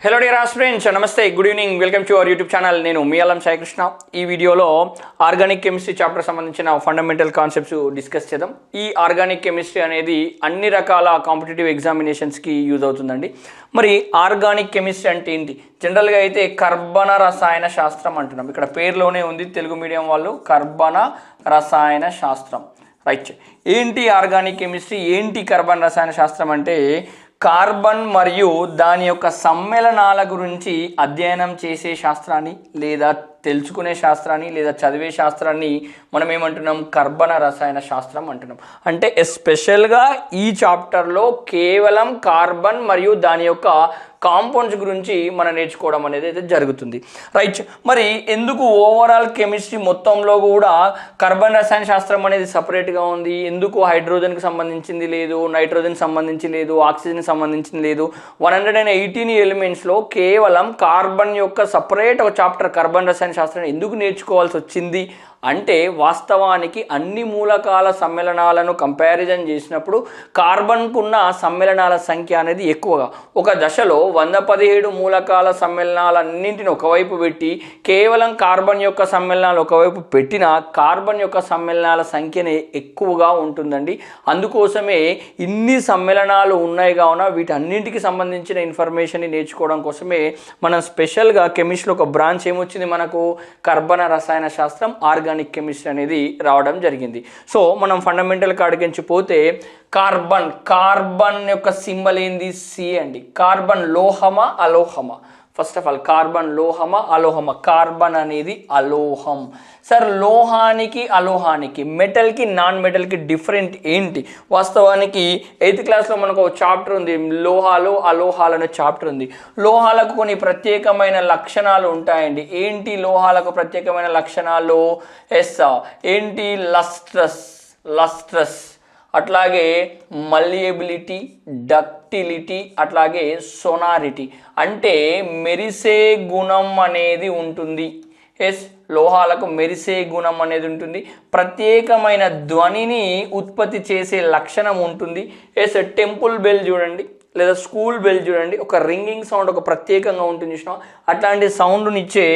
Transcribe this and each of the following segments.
Hello dear aspirants, నమస్తే, good evening, welcome to our YouTube channel. నేను మీ అల్లం సాయి కృష్ణ. ఈ వీడియోలో ఆర్గానిక్ కెమిస్ట్రీ చాప్టర్ సంబంధించిన ఫండమెంటల్ కాన్సెప్ట్స్ డిస్కస్ చేద్దాం. ఈ ఆర్గానిక్ కెమిస్ట్రీ అనేది అన్ని రకాల కాంపిటేటివ్ ఎగ్జామినేషన్స్కి యూజ్ అవుతుందండి. మరి ఆర్గానిక్ కెమిస్ట్రీ అంటే ఏంటి? జనరల్గా అయితే కర్బన రసాయన శాస్త్రం అంటున్నాం. ఇక్కడ పేరులోనే ఉంది, తెలుగు మీడియం వాళ్ళు కర్బన రసాయన శాస్త్రం. రైట్. ఏంటి ఆర్గానిక్ కెమిస్ట్రీ, ఏంటి కర్బన రసాయన శాస్త్రం అంటే కార్బన్ మరియు దాని యొక్క సమ్మేళనాల గురించి అధ్యయనం చేసే శాస్త్రాన్ని లేదా తెలుసుకునే శాస్త్రాన్ని లేదా చదివే శాస్త్రాన్ని మనం ఏమంటున్నాం? కర్బన రసాయన శాస్త్రం అంటున్నాం. అంటే ఎస్పెషల్గా ఈ చాప్టర్లో కేవలం కార్బన్ మరియు దాని యొక్క కాంపౌండ్స్ గురించి మనం నేర్చుకోవడం అనేది అయితే జరుగుతుంది. రైట్. మరి ఎందుకు ఓవరాల్ కెమిస్ట్రీ మొత్తంలో కూడా కార్బన్ రసాయన శాస్త్రం అనేది సపరేట్గా ఉంది? ఎందుకు హైడ్రోజన్కి సంబంధించింది లేదు, నైట్రోజన్ సంబంధించి లేదు, ఆక్సిజన్కి సంబంధించింది లేదు? 118 ఎలిమెంట్స్లో కేవలం కార్బన్ యొక్క సపరేట్ ఒక చాప్టర్ కార్బన్ రసాయన శాస్త్రాన్ని ఎందుకు నేర్చుకోవాల్సి వచ్చింది అంటే, వాస్తవానికి అన్ని మూలకాల సమ్మేళనాలను కంపారిజన్ చేసినప్పుడు కార్బన్కున్న సమ్మేళనాల సంఖ్య అనేది ఎక్కువగా. ఒక దశలో 117 మూలకాల సమ్మేళనాలన్నింటిని ఒకవైపు పెట్టి కేవలం కార్బన్ యొక్క సమ్మేళనాలు ఒకవైపు పెట్టిన కార్బన్ యొక్క సమ్మేళనాల సంఖ్యనే ఎక్కువగా ఉంటుందండి. అందుకోసమే ఇన్ని సమ్మేళనాలు ఉన్నాయి కావున వీటన్నింటికి సంబంధించిన ఇన్ఫర్మేషన్ని నేర్చుకోవడం కోసమే మనం స్పెషల్గా కెమిస్ట్రీలో ఒక బ్రాంచ్ ఏమొచ్చింది మనకు? కర్బన రసాయన శాస్త్రం, ఆర్గానిక్ కెమిస్ట్రీ అనేది రావడం జరిగింది. సో మనం ఫండమెంటల్ కాడికించి పోతే కార్బన్ యొక్క సింబల్ ఏంది? సి అండి. కార్బన్ లోహమా అలోహమా? ఫస్ట్ ఆఫ్ ఆల్ కార్బన్ లోహమా అలోహమా? కార్బన్ అనేది అలోహం. సార్, లోహానికి అలోహానికి, మెటల్కి నాన్ మెటల్కి డిఫరెంట్ ఏంటి? వాస్తవానికి 8th క్లాస్లో మనకు ఒక చాప్టర్ ఉంది, లోహాలు అలోహాలు అనే చాప్టర్ ఉంది. లోహాలకు కొన్ని ప్రత్యేకమైన లక్షణాలు ఉంటాయండి. ఏంటి లోహాలకు ప్రత్యేకమైన లక్షణాలు? ఏంటి? లస్ట్రస్, అట్లాగే మల్లియబిలిటీ, డక్టిలిటీ, అట్లాగే సోనారిటీ, అంటే మెరిసే గుణం అనేది ఉంటుంది. లోహాలకు మెరిసే గుణం అనేది ఉంటుంది. ప్రత్యేకమైన ధ్వనిని ఉత్పత్తి చేసే లక్షణం ఉంటుంది. టెంపుల్ బెల్ చూడండి లేదా స్కూల్ బెల్ చూడండి, ఒక రింగింగ్ సౌండ్ ఒక ప్రత్యేకంగా ఉంటుంది చూసినా, అట్లాంటి సౌండ్ని ఇచ్చే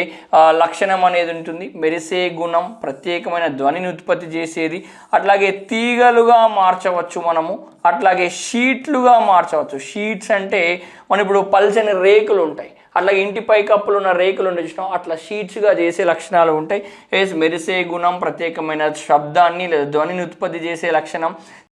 లక్షణం అనేది ఉంటుంది. మెరిసే గుణం, ప్రత్యేకమైన ధ్వనిని ఉత్పత్తి చేసేది. అట్లాగే తీగలుగా మార్చవచ్చు మనము, అట్లాగే షీట్లుగా మార్చవచ్చు. షీట్స్ అంటే మనం ఇప్పుడు పల్చని రేకులు ఉంటాయి, అట్లా ఇంటి పై కప్పులు ఉన్న రేకులు ఉండే చూసినాం, అట్లా షీట్స్గా చేసే లక్షణాలు ఉంటాయి. మెరిసే గుణం, ప్రత్యేకమైన శబ్దాన్ని లేదా ధ్వనిని ఉత్పత్తి చేసే లక్షణం,